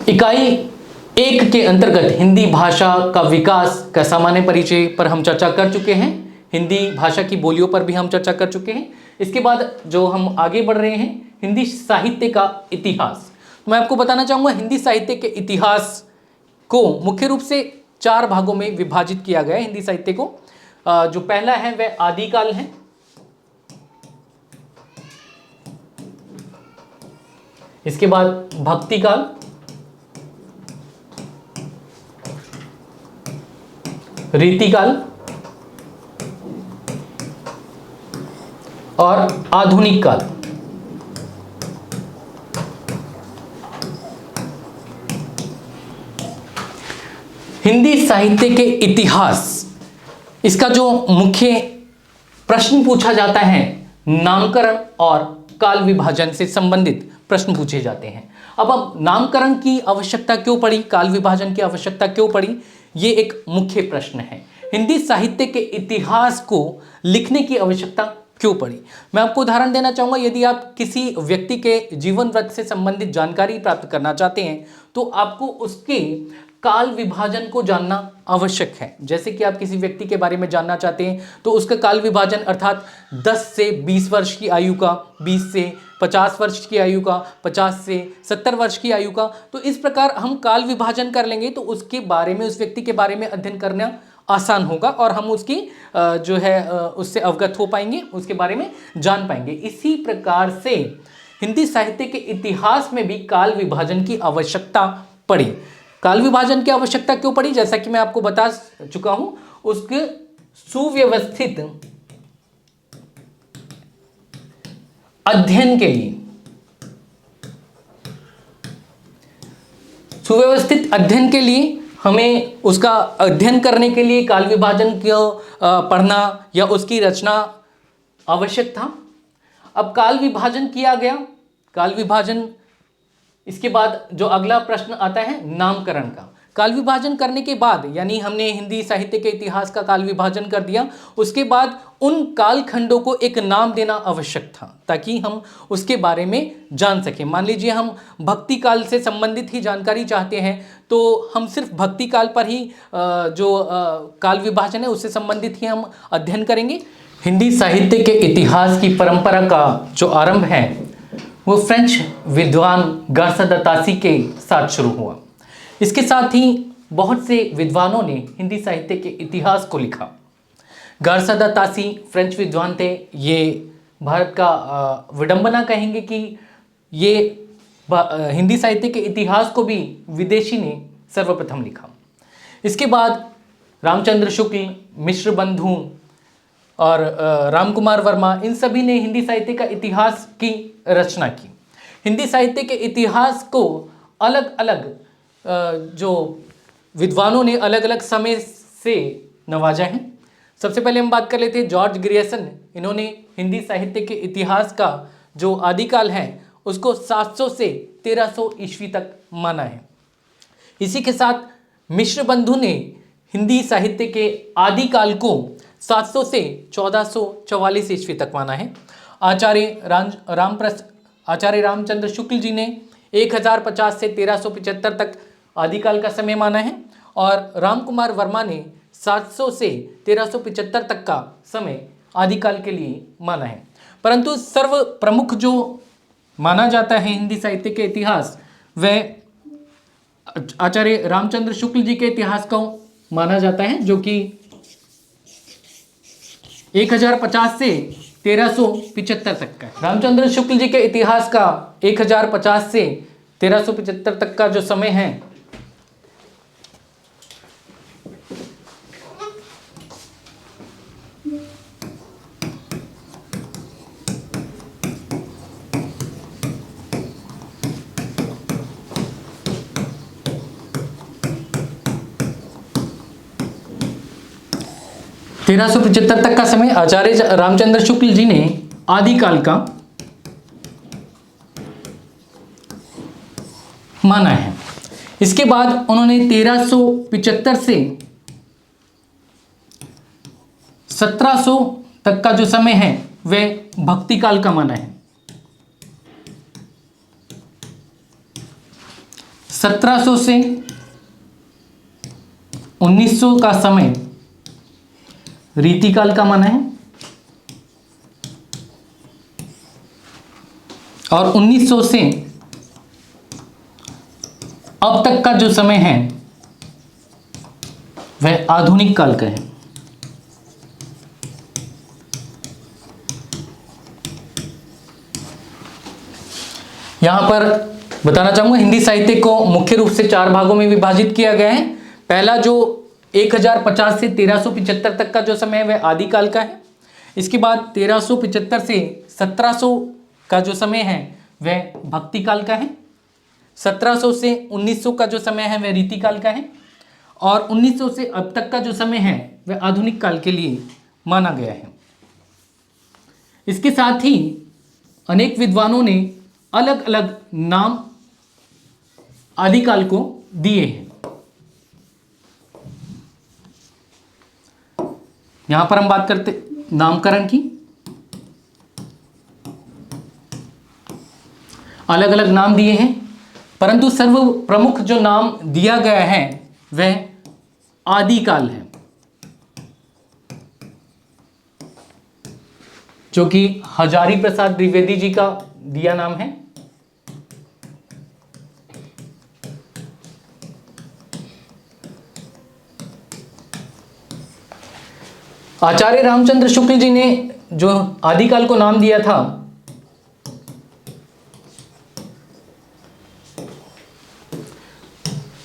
इकाई 1 के अंतर्गत हिंदी भाषा का विकास का सामान्य परिचय पर हम चर्चा कर चुके हैं। हिंदी भाषा की बोलियों पर भी हम चर्चा कर चुके हैं। इसके बाद जो हम आगे बढ़ रहे हैं, हिंदी साहित्य का इतिहास। तो मैं आपको बताना चाहूँगा हिंदी साहित्य के इतिहास को मुख्य रूप से 4 भागों में विभाजित किया गया है। हिंदी साहित्य को जो पहला है वह आदिकाल है, इसके बाद भक्ति काल, रीतिकाल और आधुनिक काल। हिंदी साहित्य के इतिहास, इसका जो मुख्य प्रश्न पूछा जाता है, नामकरण और काल विभाजन से संबंधित प्रश्न पूछे जाते हैं। अब नामकरण की आवश्यकता क्यों पड़ी, काल विभाजन की आवश्यकता क्यों पड़ी, ये एक मुख्य प्रश्न है। हिंदी साहित्य के इतिहास को लिखने की आवश्यकता क्यों पड़ी, मैं आपको उदाहरण देना चाहूंगा। यदि आप किसी व्यक्ति के जीवन वृत्त से संबंधित जानकारी प्राप्त करना चाहते हैं तो आपको उसके काल विभाजन को जानना आवश्यक है। जैसे कि आप किसी व्यक्ति के बारे में जानना चाहते हैं तो उसका काल विभाजन अर्थात 10 से 20 वर्ष की आयु का, 20 से 50 वर्ष की आयु का, 50 से 70 वर्ष की आयु का, तो इस प्रकार हम काल विभाजन कर लेंगे तो उसके बारे में, उस व्यक्ति के बारे में अध्ययन करना आसान होगा और हम उसकी जो है उससे अवगत हो पाएंगे, उसके बारे में जान पाएंगे। इसी प्रकार से हिंदी साहित्य के इतिहास में भी काल विभाजन की आवश्यकता पड़ी। काल विभाजन की आवश्यकता क्यों पड़ी, जैसा कि मैं आपको बता चुका हूं, उसके सुव्यवस्थित अध्ययन के लिए, सुव्यवस्थित अध्ययन के लिए हमें उसका अध्ययन करने के लिए काल विभाजन को पढ़ना या उसकी रचना आवश्यक था। अब काल विभाजन किया गया, काल विभाजन, इसके बाद जो अगला प्रश्न आता है नामकरण का। काल विभाजन करने के बाद, यानी हमने हिंदी साहित्य के इतिहास का काल विभाजन कर दिया, उसके बाद उन काल खंडों को एक नाम देना आवश्यक था ताकि हम उसके बारे में जान सकें। मान लीजिए हम भक्ति काल से संबंधित ही जानकारी चाहते हैं तो हम सिर्फ भक्ति काल पर ही जो काल विभाजन है उससे संबंधित ही हम अध्ययन करेंगे। हिंदी साहित्य के इतिहास की परंपरा का जो आरंभ है वो फ्रेंच विद्वान गार्सा तासी के साथ शुरू हुआ। इसके साथ ही बहुत से विद्वानों ने हिंदी साहित्य के इतिहास को लिखा। गार्सा तासी फ्रेंच विद्वान थे। ये भारत का विडंबना कहेंगे कि ये हिंदी साहित्य के इतिहास को भी विदेशी ने सर्वप्रथम लिखा। इसके बाद रामचंद्र शुक्ल, मिश्र बंधु और रामकुमार वर्मा, इन सभी ने हिंदी साहित्य का इतिहास की रचना की। हिंदी साहित्य के इतिहास को अलग अलग जो विद्वानों ने अलग अलग समय से नवाजा है। सबसे पहले हम बात कर लेते हैं जॉर्ज ग्रियर्सन। इन्होंने हिंदी साहित्य के इतिहास का जो आदिकाल है उसको 700 से 1300 ईस्वी तक माना है। इसी के साथ मिश्र बंधु ने हिंदी साहित्य के आदिकाल को 700 से 1444 ईस्वी तक माना है। आचार्य रामचंद्र शुक्ल जी ने 1050 से 1375 तक आदिकाल का समय माना है और रामकुमार वर्मा ने 700 से 1375 तक का समय आदिकाल के लिए माना है। परंतु सर्व प्रमुख जो माना जाता है हिंदी साहित्य के इतिहास, वह आचार्य रामचंद्र शुक्ल जी के इतिहास को माना जाता है, जो कि 1050 से 1375 तक का है। रामचंद्र शुक्ल जी के इतिहास का 1050 से 1375 तक का जो समय है, तक का समय आचार्य रामचंद्र शुक्ल जी ने आदिकाल का माना है। इसके बाद उन्होंने 1375 से 1700 तक का जो समय है वह भक्ति काल का माना है। 1700 से 1900 का समय रीतिकाल का माना है, और 1900 से अब तक का जो समय है वह आधुनिक काल का है। यहां पर बताना चाहूंगा, हिंदी साहित्य को मुख्य रूप से 4 भागों में विभाजित किया गया है। पहला जो 1050 से 1375 तक का जो समय है वह आदिकाल का है। इसके बाद 1375 से 1700 का जो समय है वह भक्ति काल का है। 1700 से 1900 का जो समय है वह रीतिकाल का है, और 1900 से अब तक का जो समय है वह आधुनिक काल के लिए माना गया है। इसके साथ ही अनेक विद्वानों ने अलग अलग नाम आदिकाल को दिए हैं। यहां पर हम बात करते नामकरण की। अलग अलग नाम दिए हैं, परंतु सर्व प्रमुख जो नाम दिया गया है वह आदिकाल है, जो कि हजारी प्रसाद द्विवेदी जी का दिया नाम है। आचार्य रामचंद्र शुक्ल जी ने जो आदिकाल को नाम दिया था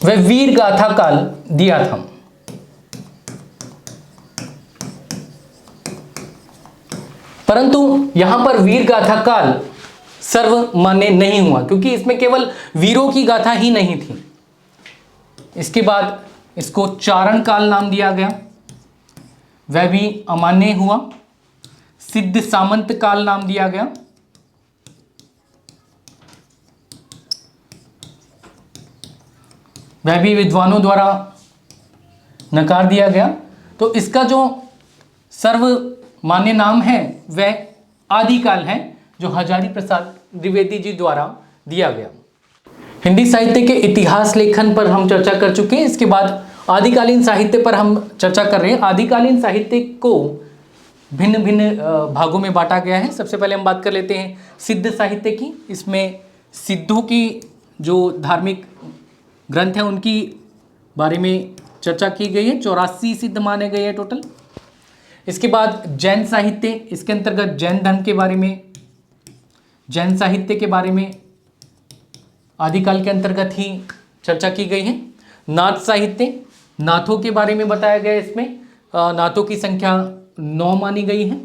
वह वीर गाथा काल दिया था। परंतु यहां पर वीर गाथा काल सर्वमान्य नहीं हुआ, क्योंकि इसमें केवल वीरों की गाथा ही नहीं थी। इसके बाद इसको चारण काल नाम दिया गया, वह भी अमान्य हुआ। सिद्ध सामंत काल नाम दिया गया, वह भी विद्वानों द्वारा नकार दिया गया। तो इसका जो सर्वमान्य नाम है वह आदिकाल है, जो हजारी प्रसाद द्विवेदी जी द्वारा दिया गया। हिंदी साहित्य के इतिहास लेखन पर हम चर्चा कर चुके हैं। इसके बाद आदिकालीन साहित्य पर हम चर्चा कर रहे हैं। आदिकालीन साहित्य को भिन्न भिन्न भागों में बांटा गया है। सबसे पहले हम बात कर लेते हैं सिद्ध साहित्य की। इसमें सिद्धों की जो धार्मिक ग्रंथ हैं उनकी बारे में चर्चा की गई है। 84 सिद्ध माने गए हैं टोटल। इसके बाद जैन साहित्य, इसके अंतर्गत जैन धर्म के बारे में, जैन साहित्य के बारे में आदिकाल के अंतर्गत ही चर्चा की गई है। नाथ साहित्य, नाथों के बारे में बताया गया है। इसमें नाथों की संख्या 9 मानी गई है।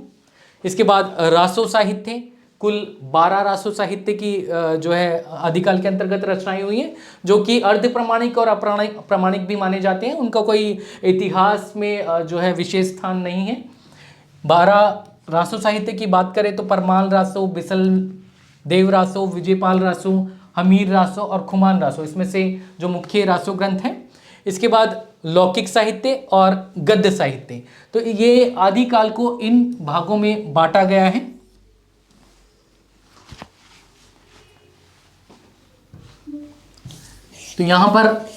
इसके बाद रासो साहित्य, कुल 12 रासो साहित्य की जो है आदिकाल के अंतर्गत रचनाएं हुई हैं, जो कि अर्ध प्रमाणिक और अप्रमाणिक भी माने जाते हैं। उनका कोई इतिहास में जो है विशेष स्थान नहीं है। 12 रासो साहित्य की बात करें तो परमाल रासो, बिसल देव रासो, विजयपाल रासो, हमीर रासो और खुमान रासो, इसमें से जो मुख्य रासो ग्रंथ हैं। इसके बाद लौकिक साहित्य और गद्य साहित्य। तो ये आदिकाल को इन भागों में बांटा गया है। तो यहां पर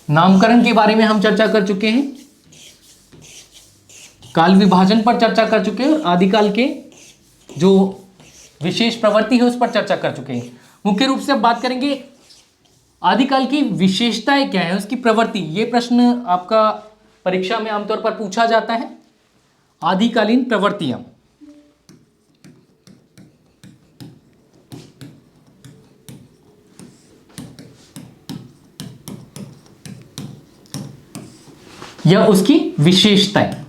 नामकरण के बारे में हम चर्चा कर चुके हैं, काल विभाजन पर चर्चा कर चुके हैं, और आदिकाल के जो विशेष प्रवृत्ति है उस पर चर्चा कर चुके हैं। मुख्य रूप से अब बात करेंगे आदिकाल की विशेषताएं क्या है, उसकी प्रवृत्ति। ये प्रश्न आपका परीक्षा में आमतौर पर पूछा जाता है। आदिकालीन प्रवृत्तियां, या उसकी विशेषताएं।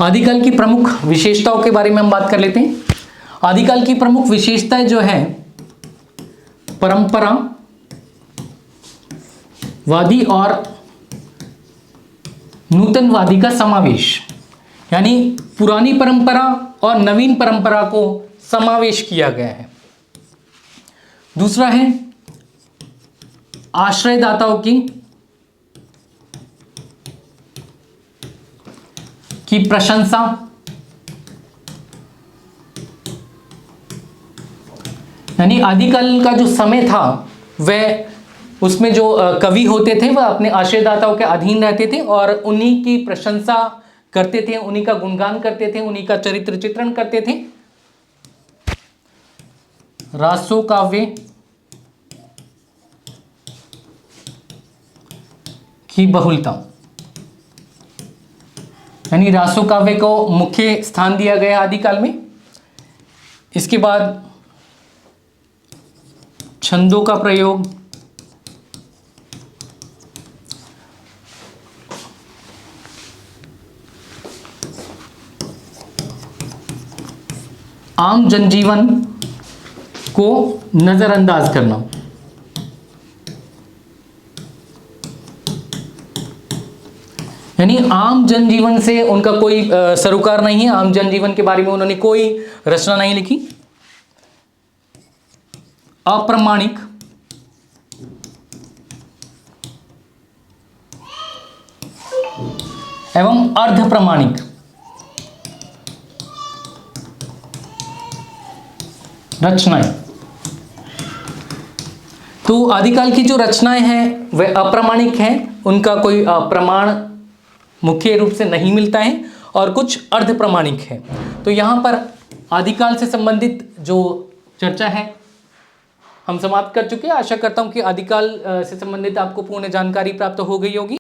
आदिकाल की प्रमुख विशेषताओं के बारे में हम बात कर लेते हैं। आदिकाल की प्रमुख विशेषताएं जो है, परंपरा वादी और नूतनवादी का समावेश, यानी पुरानी परंपरा और नवीन परंपरा को समावेश किया गया है। दूसरा है आश्रयदाताओं की प्रशंसा यानी आदिकाल का जो समय था वह उसमें जो कवि होते थे वह अपने आश्रयदाताओं के अधीन रहते थे और उन्हीं की प्रशंसा करते थे, उन्हीं का गुणगान करते थे, उन्हीं का चरित्र चित्रण करते थे। रासो काव्य की बहुलता, यानी रासो काव्य को मुख्य स्थान दिया गया आदिकाल में। इसके बाद छंदों का प्रयोग, आम जनजीवन को नजरअंदाज करना, यानी आम जनजीवन से उनका कोई सरोकार नहीं है, आम जनजीवन के बारे में उन्होंने कोई रचना नहीं लिखी। अप्रामाणिक एवं अर्ध प्रामाणिक रचनाएं। तो आदिकाल की जो रचनाएं हैं वे अप्रामाणिक हैं, उनका कोई प्रमाण मुख्य रूप से नहीं मिलता है और कुछ अर्ध प्रामाणिक है। तो यहाँ पर आदिकाल से संबंधित जो चर्चा है हम समाप्त कर चुके हैं। आशा करता हूँ कि आदिकाल से संबंधित आपको पूर्ण जानकारी प्राप्त हो गई होगी।